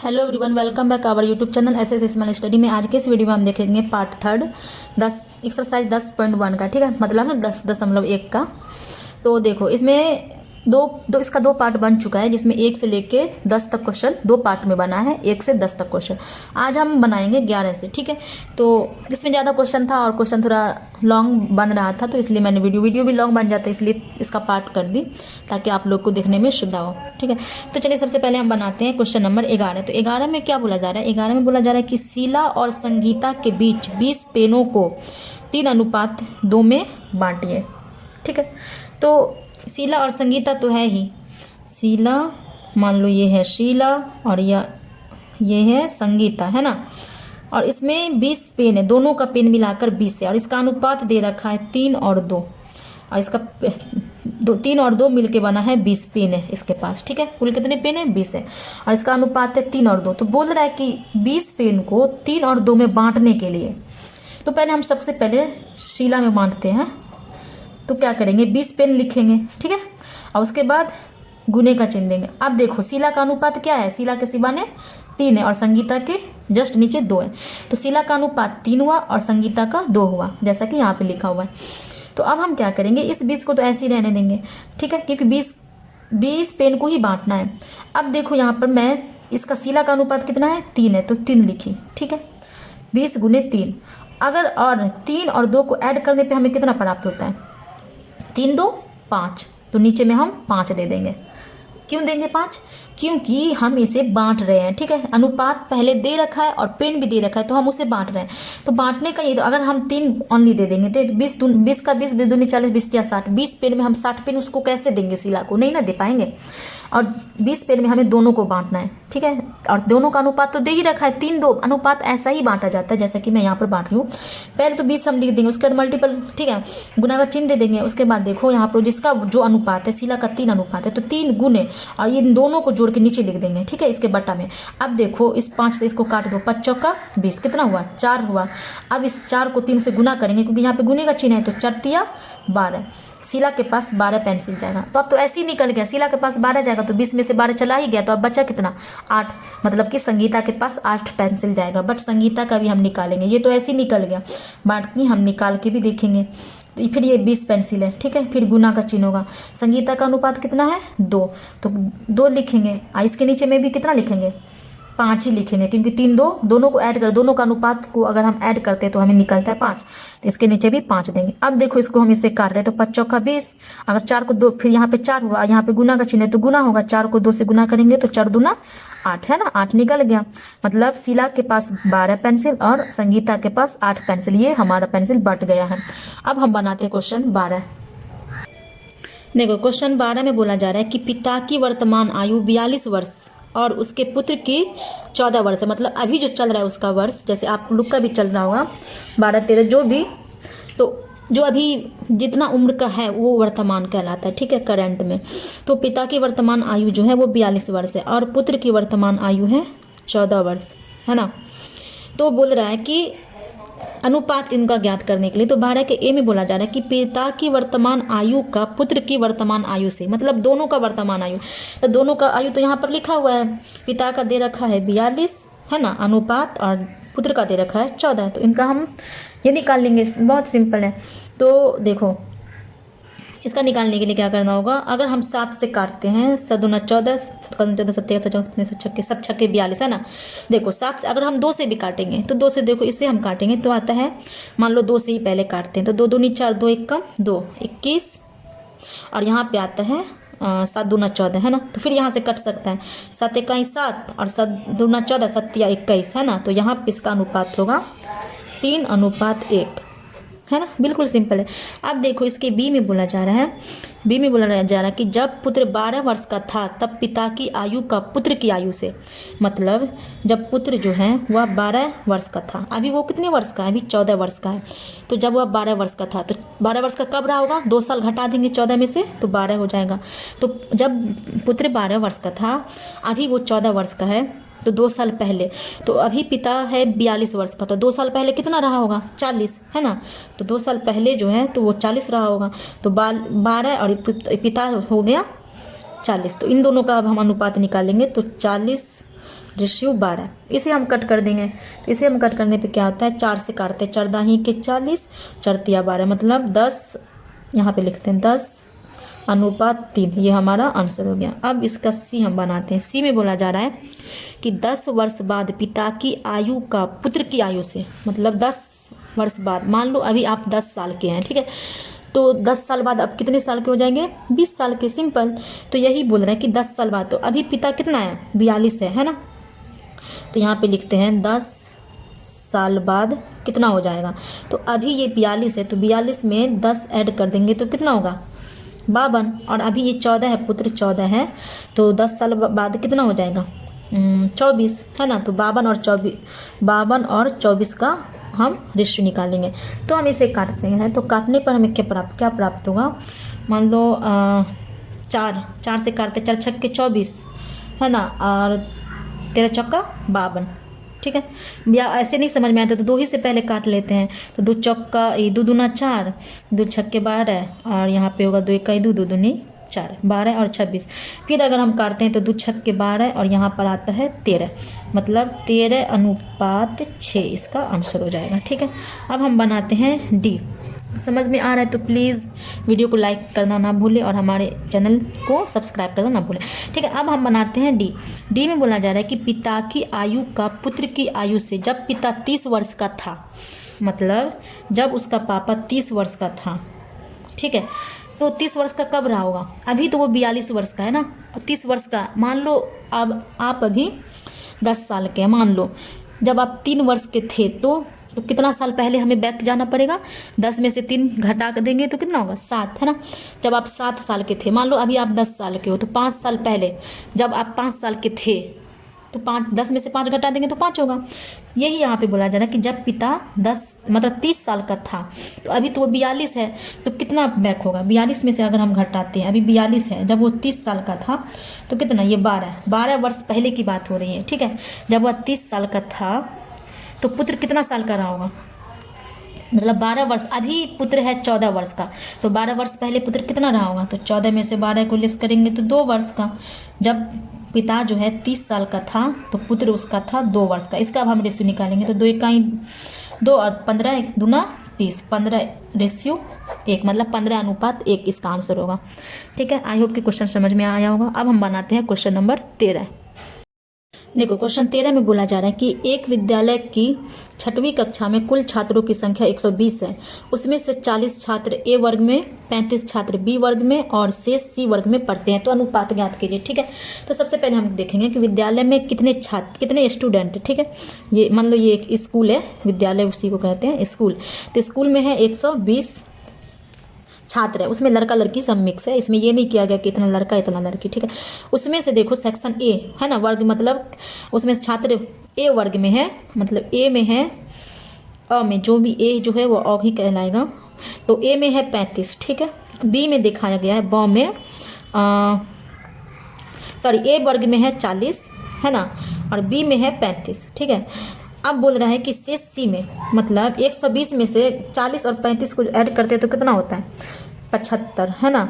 Hello everyone, welcome back our YouTube channel SS small study में। आज के इस वीडियो में हम देखेंगे पार्ट थर्ड 10 एक्सरसाइज 10.1 का। ठीक है, मतलब 10.1 का। तो देखो, इसमें इसका दो पार्ट बन चुका है, जिसमें 1 से लेके 10 तक क्वेश्चन दो पार्ट में बना है, 1 से 10 तक क्वेश्चन। आज हम बनाएंगे 11 से। ठीक है, तो इसमें ज़्यादा क्वेश्चन था और क्वेश्चन थोड़ा लॉन्ग बन रहा था, तो इसलिए मैंने वीडियो भी लॉन्ग बन जाता है, इसलिए इसका पार्ट कर दी ताकि आप लोग को देखने में सुविधा हो। ठीक है, तो चलिए सबसे पहले हम बनाते हैं क्वेश्चन नंबर 11। तो 11 में क्या बोला जा रहा है? 11 में बोला जा रहा है कि शीला और संगीता के बीच 20 पेनों को 3:2 में बांटिए। ठीक है, तो शीला और संगीता तो है ही। शीला, मान लो ये है शीला और ये है संगीता, है ना। और इसमें 20 पेन है, दोनों का पेन मिलाकर 20 है, और इसका अनुपात दे रखा है 3 और 2, और इसका 3 और 2 मिलके बना है 20 पेन है इसके पास। ठीक है, कुल कितने पेन है? 20 है, और इसका अनुपात है 3 और 2। तो बोल रहा है कि 20 पेन को 3 और 2 में बांटने के लिए, तो पहले हम सबसे पहले शीला में बांटते हैं। तो क्या करेंगे? 20 पेन लिखेंगे। ठीक है, और उसके बाद गुने का चिन्ह देंगे। अब देखो, शीला का अनुपात क्या है? शीला के सिवा ने 3 है और संगीता के जस्ट नीचे 2 है, तो शीला का अनुपात 3 हुआ और संगीता का 2 हुआ, जैसा कि यहाँ पे लिखा हुआ है। तो अब हम क्या करेंगे? इस 20 को तो ऐसे ही रहने देंगे। ठीक है, क्योंकि 20 पेन को ही बांटना है। अब देखो यहाँ पर मैं इसका शीला का अनुपात कितना है? 3 है, तो 3 लिखी। ठीक है, 20 गुने 3। अगर और 3 और 2 को ऐड करने पे हमें कितना प्राप्त होता है? 3 2 5, तो नीचे में हम 5 दे देंगे। क्यों देंगे 5? क्योंकि हम इसे बांट रहे हैं। ठीक है, अनुपात पहले दे रखा है और पेन भी दे रखा है, तो हम उसे बांट रहे हैं। तो बांटने का ये, तो अगर हम 3 ओनली दे देंगे तो 20 का 20, 20 दूनी 40, 20 या 60, 20 पेन में हम 60 पेन उसको कैसे देंगे? शीला को नहीं ना दे पाएंगे। और 20 पेन में हमें दोनों को बांटना है। ठीक है, और दोनों का अनुपात तो दे ही रखा है 3 2, अनुपात ऐसा ही बांटा जाता है जैसा कि मैं यहाँ पर बांट रही हूँ। पहले तो 20 हम लिख देंगे, उसके बाद मल्टीपल, ठीक है, गुना का चिन्ह दे देंगे। उसके बाद देखो यहाँ पर जिसका जो अनुपात है, शीला का 3 अनुपात है, तो 3 गुने और ये दोनों को जोड़ के नीचे लिख देंगे। ठीक है, इसके बट्टा में। अब देखो, इस 5 से इसको काट दो, 5 चौका 20, कितना हुआ? 4 हुआ। अब इस 4 को 3 से गुना करेंगे, क्योंकि यहाँ पे गुने का चिन्ह है, तो 4 तिया 12। शीला के पास 12 पेंसिल जाएगा। तो अब तो ऐसे ही निकल गया, शीला के पास 12 जाएगा, तो 20 में से 12 चला ही गया, तो अब बचा कितना? 8। मतलब कि संगीता के पास 8 पेंसिल जाएगा, बट संगीता का भी हम निकालेंगे। ये तो ऐसे ही निकल गया, बाकी हम निकाल के भी देखेंगे। तो फिर ये 20 पेंसिल है। ठीक है, फिर गुना का चिन्ह होगा। संगीता का अनुपात कितना है? 2, तो 2 लिखेंगे। इसके नीचे में भी कितना लिखेंगे? 5 ही लिखेंगे, क्योंकि 3 2 दोनों को ऐड कर, दोनों का अनुपात को अगर हम ऐड करते हैं तो हमें निकलता है 5, तो इसके नीचे भी 5 देंगे। अब देखो, इसको हम इससे काट रहे हैं, तो 5 चौका 20, अगर 4 को 2, फिर यहाँ पे 4 हुआ, यहाँ पे गुना का चिन्ह है तो गुना होगा, 4 को 2 से गुना करेंगे तो 4 दूना 8, है ना, 8 निकल गया। मतलब शीला के पास 12 पेंसिल और संगीता के पास 8 पेंसिल, ये हमारा पेंसिल बट गया है। अब हम बनाते हैं क्वेश्चन 12। देखो, क्वेश्चन 12 में बोला जा रहा है कि पिता की वर्तमान आयु 42 वर्ष और उसके पुत्र की 14 वर्ष है। मतलब अभी जो चल रहा है उसका वर्ष, जैसे आप लोग का भी चल रहा होगा 12 13 जो भी, तो जो अभी जितना उम्र का है वो वर्तमान कहलाता है। ठीक है, करंट में। तो पिता की वर्तमान आयु जो है वो 42 वर्ष है और पुत्र की वर्तमान आयु है 14 वर्ष, है ना। तो बोल रहा है कि अनुपात इनका ज्ञात करने के लिए, तो 12 के ए में बोला जा रहा है कि पिता की वर्तमान आयु का पुत्र की वर्तमान आयु से, मतलब दोनों का वर्तमान आयु, तो दोनों का आयु तो यहाँ पर लिखा हुआ है। पिता का दे रखा है 42, है ना, अनुपात, और पुत्र का दे रखा है 14, तो इनका हम ये निकाल लेंगे। बहुत सिंपल है। तो देखो, इसका निकालने के लिए क्या करना होगा? अगर हम 7 से काटते हैं, 7 दूना 14, 14 7 7 छक्के 42, है ना। देखो, 7 से अगर हम 2 से भी काटेंगे, तो 2 से देखो इससे हम काटेंगे तो आता है, मान लो 2 से ही पहले काटते हैं, तो 2 दूनी 4, 2 1 कम 2 21, और यहाँ पे आता है 7 दूना 14, है ना। तो फिर यहाँ से कट सकता है, 7 1 7 और 7 दूना 14, 7 या 21, है ना। तो यहाँ पे इसका अनुपात होगा 3:1, है ना, बिल्कुल सिंपल है। अब देखो, इसके बी में बोला जा रहा है, बी में बोला जा रहा है कि जब पुत्र 12 वर्ष का था तब पिता की आयु का पुत्र की आयु से, मतलब जब पुत्र जो है वह 12 वर्ष का था, अभी वो कितने वर्ष का है? अभी 14 वर्ष का है। तो जब वह 12 वर्ष का था, तो 12 वर्ष का कब रहा होगा? 2 साल घटा देंगे 14 में से, तो 12 हो जाएगा। तो जब पुत्र 12 वर्ष का था, अभी वो 14 वर्ष का है, तो 2 साल पहले, तो अभी पिता है 42 वर्ष का, तो 2 साल पहले कितना रहा होगा? 40, है ना। तो 2 साल पहले जो है तो वो 40 रहा होगा, तो 12 और पिता हो गया 40। तो इन दोनों का अब हम अनुपात निकालेंगे, तो 40 रेशियो 12, इसे हम कट कर देंगे। तो इसे हम कट करने पे क्या होता है, 4 से काटते हैं, 4 दाही के 40, 4 तिया 12, मतलब 10, यहाँ पे लिखते हैं 10:3। ये हमारा आंसर हो गया। अब इसका सी हम बनाते हैं। सी में बोला जा रहा है कि 10 वर्ष बाद पिता की आयु का पुत्र की आयु से, मतलब 10 वर्ष बाद, मान लो अभी आप 10 साल के हैं, ठीक है, तो 10 साल बाद अब कितने साल के हो जाएंगे, 20 साल के, सिंपल। तो यही बोल रहे हैं कि 10 साल बाद, तो अभी पिता कितना है, 42 है ना। तो यहाँ पे लिखते हैं 10 साल बाद कितना हो जाएगा, तो अभी ये 42 है, तो 42 में 10 ऐड कर देंगे तो कितना होगा, 52। और अभी ये 14 है, पुत्र 14 है, तो 10 साल बाद कितना हो जाएगा, 24 है ना। तो 52 और 24 का हम रेशियो निकालेंगे। तो हम इसे काटते हैं, तो काटने पर हमें क्या प्राप्त होगा, मान लो 4 से काटते, 4 छक्के 24 है ना, और 13 चौका 52, ठीक है। या ऐसे नहीं समझ में आता तो 2 ही से पहले काट लेते हैं। तो 2 चौका 2 दूना 4, 2 छक्के 12, और यहाँ पे होगा 2 इक्का 2, 2 दूनी 4, 12 और 26। फिर अगर हम काटते हैं तो 2 छक्के 12 और यहाँ पर आता है 13, मतलब 13:6 इसका आंसर हो जाएगा, ठीक है। अब हम बनाते हैं डी। समझ में आ रहा है तो प्लीज़ वीडियो को लाइक करना ना भूलें और हमारे चैनल को सब्सक्राइब करना ना भूलें, ठीक है। अब हम बनाते हैं डी। डी में बोला जा रहा है कि पिता की आयु का पुत्र की आयु से, जब पिता 30 वर्ष का था, मतलब जब उसका पापा 30 वर्ष का था, ठीक है, तो 30 वर्ष का कब रहा होगा, अभी तो वो 42 वर्ष का है ना, 30 वर्ष का, मान लो अब आप अभी 10 साल के हैं, मान लो जब आप 3 वर्ष के थे तो कितना साल पहले हमें बैक जाना पड़ेगा, 10 में से 3 घटा कर देंगे तो कितना होगा, 7 है ना। जब आप 7 साल के थे, मान लो अभी आप 10 साल के हो, तो 5 साल पहले जब आप 5 साल के थे तो 10 में से 5 घटा देंगे तो 5 होगा। यही यहाँ पे बोला जा रहा है कि जब पिता 30 साल का था, तो अभी तो वो 42 है, तो कितना बैक होगा, 42 में से अगर हम घटाते हैं, अभी 42 है, जब वो 30 साल का था तो कितना, ये 12 वर्ष पहले की बात हो रही है, ठीक है। जब वह 30 साल का था तो पुत्र कितना साल का रहा होगा, मतलब 12 वर्ष, अभी पुत्र है 14 वर्ष का, तो 12 वर्ष पहले पुत्र कितना रहा होगा, तो 14 में से 12 को लेस करेंगे तो 2 वर्ष का। जब पिता जो है 30 साल का था तो पुत्र उसका था 2 वर्ष का। इसका अब हम रेशियो निकालेंगे, तो 2 इकाई 2 और 15 दूना 30, 15:1, मतलब 15:1 इसका आंसर होगा, ठीक है। आई होप कि क्वेश्चन समझ में आया होगा। अब हम बनाते हैं क्वेश्चन नंबर 13। देखो क्वेश्चन 13 में बोला जा रहा है कि एक विद्यालय की 6वीं कक्षा में कुल छात्रों की संख्या 120 है, उसमें से 40 छात्र ए वर्ग में, 35 छात्र बी वर्ग में और शेष सी वर्ग में पढ़ते हैं, तो अनुपात ज्ञात कीजिए, ठीक है। तो सबसे पहले हम देखेंगे कि विद्यालय में कितने छात्र, कितने स्टूडेंट, ठीक है। ये मान लो ये एक स्कूल है, विद्यालय उसी को कहते हैं स्कूल, तो स्कूल में है 120 छात्र है, उसमें लड़का लड़की सब मिक्स है, इसमें ये नहीं किया गया कि इतना लड़का इतना लड़की, ठीक है। उसमें से देखो सेक्शन ए है ना, वर्ग मतलब उसमें छात्र ए वर्ग में है, मतलब ए में है, अ में जो भी ए जो है वो अ ही कहलाएगा, तो ए में है 35, ठीक है। बी में दिखाया गया है ब में ए वर्ग में है 40 है ना, और बी में है 35, ठीक है। अब बोल रहा है कि शेष सी में, मतलब 120 में से 40 और 35 को ऐड करते हैं तो कितना होता है, 75 है ना।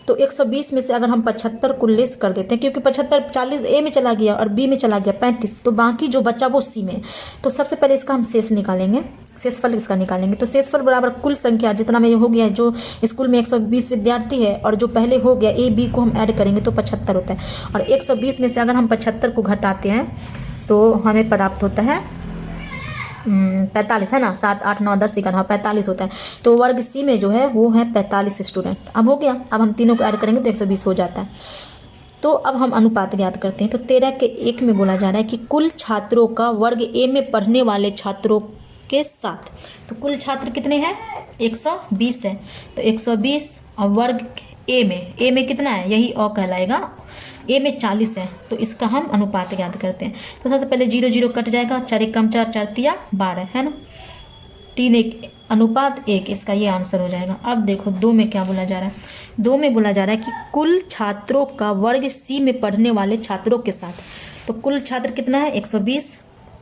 तो 120 में से अगर हम 75 को लेस कर देते हैं, क्योंकि 75 40 ए में चला गया और बी में चला गया 35, तो बाकी जो बचा वो सी में। तो सबसे पहले इसका हम शेष निकालेंगे, शेषफल इसका निकालेंगे। तो शेषफल बराबर कुल संख्या जितना में ये हो गया, जो स्कूल में 120 विद्यार्थी है और जो पहले हो गया ए बी को हम ऐड करेंगे तो 75 होता है, और 120 में से अगर हम 75 को घटाते हैं तो हमें प्राप्त होता है 45 है ना, 7 8 9 10 11 45 होता है। तो वर्ग सी में जो है वो है 45 स्टूडेंट। अब हो गया, अब हम तीनों को ऐड करेंगे तो 120 हो जाता है। तो अब हम अनुपात ज्ञात करते हैं। तो 13 के 1 में बोला जा रहा है कि कुल छात्रों का वर्ग ए में पढ़ने वाले छात्रों के साथ, तो कुल छात्र कितने हैं, 120 है, तो 120 और वर्ग ए में कितना है, यही अ कहलाएगा, ए में 40 है, तो इसका हम अनुपात ज्ञात करते हैं। तो सबसे पहले 0 0 कट जाएगा, 4 1 4 4 तिया 12 है ना, 3 1 अनुपात 1, इसका ये आंसर हो जाएगा। अब देखो 2 में क्या बोला जा रहा है, 2 में बोला जा रहा है कि कुल छात्रों का वर्ग सी में पढ़ने वाले छात्रों के साथ, तो कुल छात्र कितना है 120,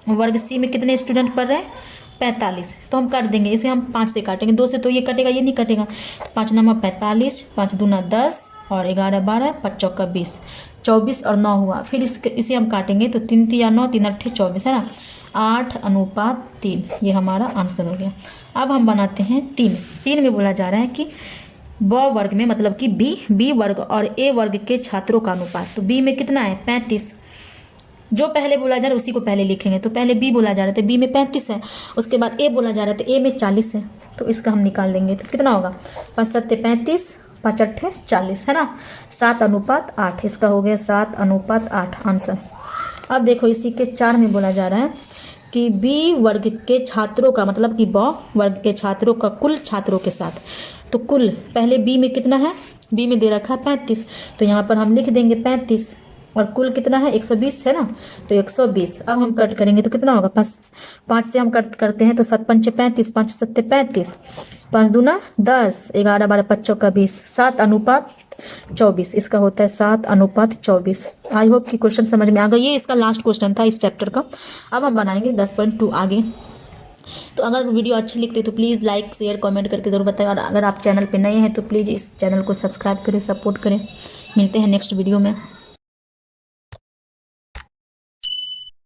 वर्ग सी में कितने स्टूडेंट पढ़ रहे हैं 45, तो हम काट देंगे, इसे हम 5 से काटेंगे, 2 से तो ये कटेगा, ये नहीं कटेगा, तो 5 9 45, 5 दूना 10 और 11 12, 5 चौका 20, 24 और 9 हुआ। फिर इसे हम काटेंगे तो 3 3 9, 3 8 24 है ना, 8:3, ये हमारा आंसर हो गया। अब हम बनाते हैं 3 में बोला जा रहा है कि ब वर्ग में मतलब कि बी वर्ग और ए वर्ग के छात्रों का अनुपात। तो बी में कितना है 35, जो पहले बोला जा रहा है उसी को पहले लिखेंगे। तो पहले बी बोला जा रहा था, बी में 35 है, उसके बाद ए बोला जा रहा था, ए में 40 है, तो इसका हम निकाल देंगे। तो कितना होगा 5 7 35, 5 8 40 है ना, 7:8, इसका हो गया 7:8 आंसर। अब देखो इसी के 4 में बोला जा रहा है कि बी वर्ग के छात्रों का मतलब कि ब वर्ग के छात्रों का कुल छात्रों के साथ। तो कुल पहले बी में कितना है, बी में दे रखा है 35, तो यहाँ पर हम लिख देंगे 35, और कुल कितना है 120 है ना, तो 120। अब हम कट करेंगे तो कितना होगा 5 से हम कट करते हैं तो 7 5 35, 5 7 35, 5 दूना 10, 11 12, 5 चौका 20, 7:24, इसका होता है 7:24। आई होप कि क्वेश्चन समझ में आ गया। ये इसका लास्ट क्वेश्चन था इस चैप्टर का। अब हम बनाएंगे 10.2 आगे। तो अगर वीडियो अच्छी लगती है तो प्लीज़ लाइक शेयर कमेंट करके ज़रूर बताएं, और अगर आप चैनल पे नए हैं तो प्लीज़ इस चैनल को सब्सक्राइब करें, सपोर्ट करें। मिलते हैं नेक्स्ट वीडियो में।